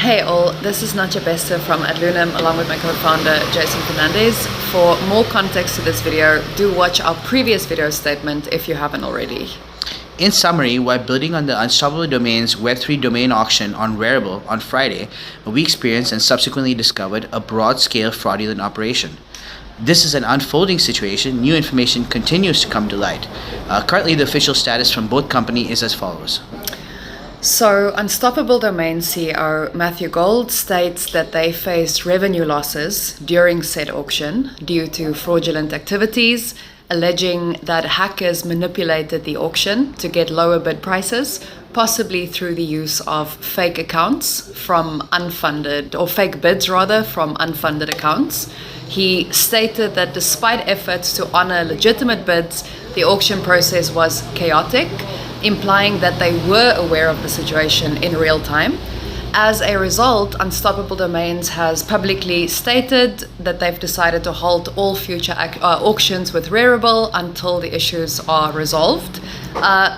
Hey all, this is Nadja from AdLunam along with my co-founder Jason Fernandes. For more context to this video, do watch our previous video statement if you haven't already. In summary, while building on the Unstoppable Domains Web3 domain auction on Rarible on Friday, we experienced and subsequently discovered a broad-scale fraudulent operation. This is an unfolding situation. New information continues to come to light. Currently, the official status from both companies is as follows. So, Unstoppable Domains CEO Matthew Gold states that they faced revenue losses during said auction due to fraudulent activities, alleging that hackers manipulated the auction to get lower bid prices, possibly through the use of fake accounts from unfunded, or fake bids rather, from unfunded accounts. He stated that despite efforts to honor legitimate bids, the auction process was chaotic, implying that they were aware of the situation in real time. As a result, Unstoppable Domains has publicly stated that they've decided to halt all future auctions with Rarible until the issues are resolved.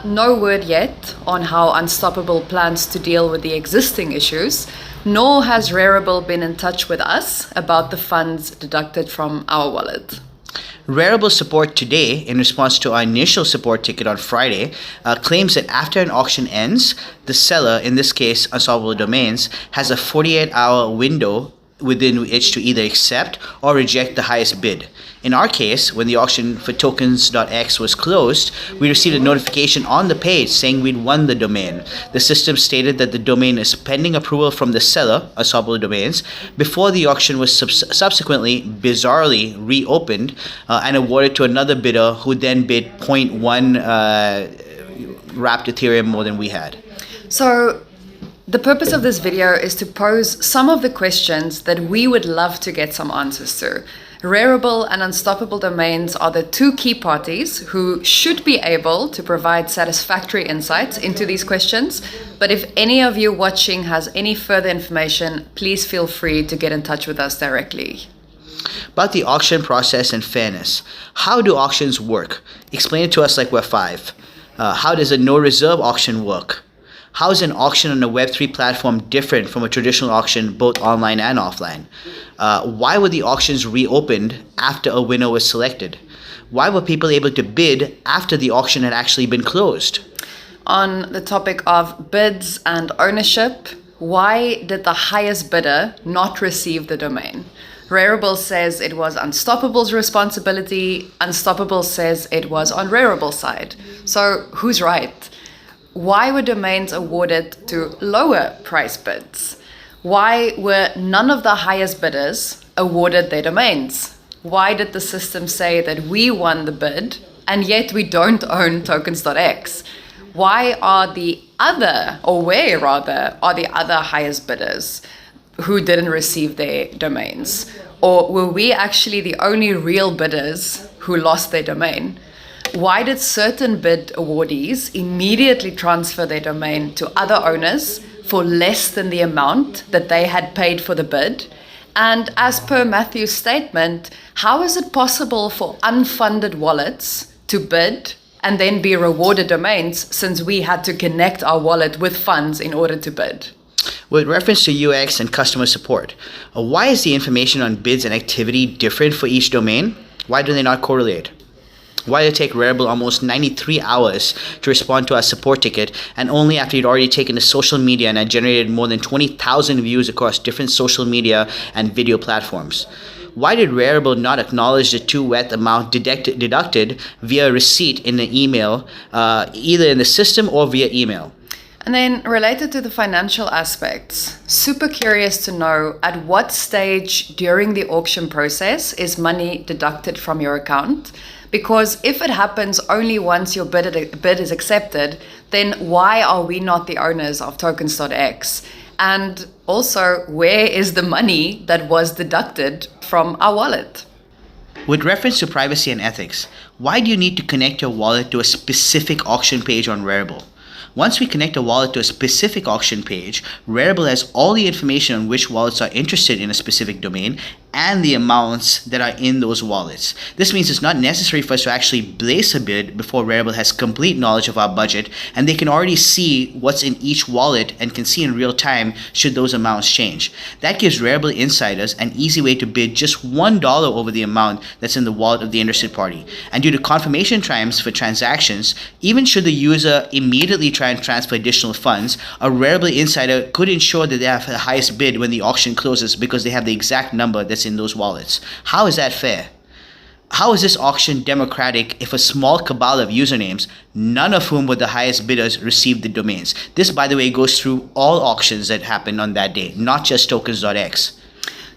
No word yet on how Unstoppable plans to deal with the existing issues, nor has Rarible been in touch with us about the funds deducted from our wallet. Rarible support today, in response to our initial support ticket on Friday, claims that after an auction ends, the seller, in this case Unstoppable Domains, has a 48-hour window within which to either accept or reject the highest bid. In our case, when the auction for tokens.x was closed, we received a notification on the page saying we'd won the domain. The system stated that the domain is pending approval from the seller, Unstoppable Domains, before the auction was subsequently, bizarrely, reopened and awarded to another bidder who then bid 0.1 wrapped Ethereum more than we had. So, the purpose of this video is to pose some of the questions that we would love to get some answers to. Rarible and Unstoppable Domains are the two key parties who should be able to provide satisfactory insights into these questions. But if any of you watching has any further information, please feel free to get in touch with us directly. About the auction process and fairness. How do auctions work? Explain it to us like we're five. How does a no-reserve auction work? How is an auction on a Web3 platform different from a traditional auction, both online and offline? Why were the auctions reopened after a winner was selected? Why were people able to bid after the auction had actually been closed? On the topic of bids and ownership, why did the highest bidder not receive the domain? Rarible says it was Unstoppable's responsibility. Unstoppable says it was on Rarible's side. So who's right? Why were domains awarded to lower price bids? Why were none of the highest bidders awarded their domains? Why did the system say that we won the bid and yet we don't own tokens.x? Why are the other, or where rather, are the other highest bidders who didn't receive their domains? Or were we actually the only real bidders who lost their domain? Why did certain bid awardees immediately transfer their domain to other owners for less than the amount that they had paid for the bid? And as per Matthew's statement, how is it possible for unfunded wallets to bid and then be rewarded domains, since we had to connect our wallet with funds in order to bid? With reference to UX and customer support, why is the information on bids and activity different for each domain? Why do they not correlate? Why did it take Rarible almost 93 hours to respond to our support ticket, and only after he'd already taken to social media and had generated more than 20,000 views across different social media and video platforms? Why did Rarible not acknowledge the too wet amount deducted via receipt in the email, either in the system or via email? And then related to the financial aspects, super curious to know at what stage during the auction process is money deducted from your account? Because if it happens only once your bid is accepted, then why are we not the owners of tokens.x? And also, where is the money that was deducted from our wallet? With reference to privacy and ethics, why do you need to connect your wallet to a specific auction page on Rarible? Once we connect a wallet to a specific auction page, Rarible has all the information on which wallets are interested in a specific domain and the amounts that are in those wallets. This means it's not necessary for us to actually place a bid before Rarible has complete knowledge of our budget, and they can already see what's in each wallet and can see in real time should those amounts change. That gives Rarible insiders an easy way to bid just $1 over the amount that's in the wallet of the interested party. And due to confirmation times for transactions, even should the user immediately try and transfer additional funds, a Rarible insider could ensure that they have the highest bid when the auction closes because they have the exact number that's in those wallets. How is that fair? How is this auction democratic if a small cabal of usernames, none of whom were the highest bidders, received the domains? This, by the way, goes through all auctions that happened on that day, not just tokens.x.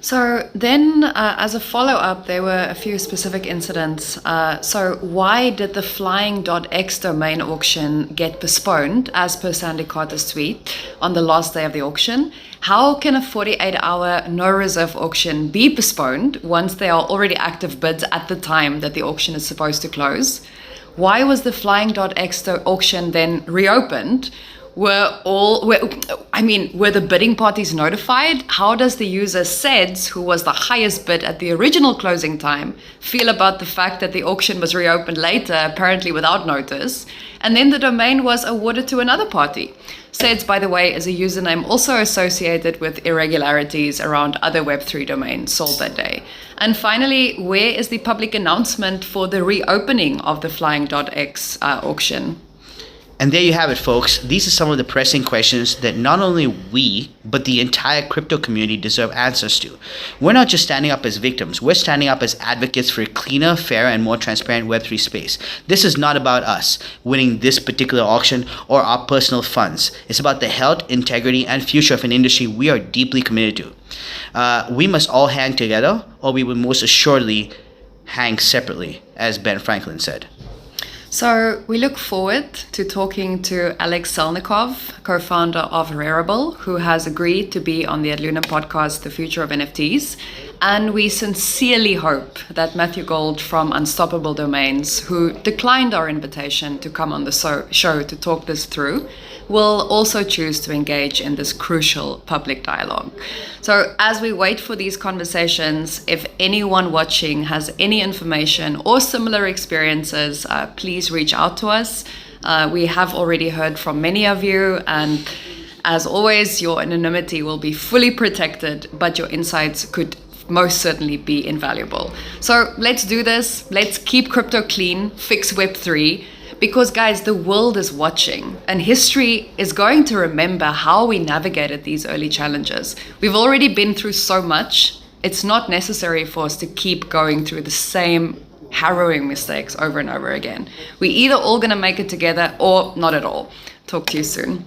So then, as a follow-up, there were a few specific incidents. So why did the flying.x domain auction get postponed, as per Sandy Carter's tweet, on the last day of the auction? How can a 48-hour no-reserve auction be postponed once there are already active bids at the time that the auction is supposed to close? Why was the flying.x auction then reopened? Were the bidding parties notified? How does the user SEDS, who was the highest bid at the original closing time, feel about the fact that the auction was reopened later, apparently without notice, and then the domain was awarded to another party? SEDS, by the way, is a username also associated with irregularities around other Web3 domains sold that day. And finally, where is the public announcement for the reopening of the flying.x auction? And there you have it, folks. These are some of the pressing questions that not only we, but the entire crypto community deserve answers to. We're not just standing up as victims. We're standing up as advocates for a cleaner, fairer, and more transparent Web3 space. This is not about us winning this particular auction or our personal funds. It's about the health, integrity, and future of an industry we are deeply committed to. We must all hang together, or we will most assuredly hang separately, as Ben Franklin said. So we look forward to talking to Alex Selnikov, co-founder of Rarible, who has agreed to be on the AdLunam podcast, The Future of NFTs. And we sincerely hope that Matthew Gold from Unstoppable Domains, who declined our invitation to come on the show to talk this through, will also choose to engage in this crucial public dialogue. So as we wait for these conversations, if anyone watching has any information or similar experiences, please reach out to us. We have already heard from many of you, and as always, your anonymity will be fully protected, but your insights could most certainly be invaluable. So let's do this. Let's keep crypto clean, fix Web3, because guys, the world is watching and history is going to remember how we navigated these early challenges. We've already been through so much. It's not necessary for us to keep going through the same harrowing mistakes over and over again. We're either all going to make it together or not at all. Talk to you soon.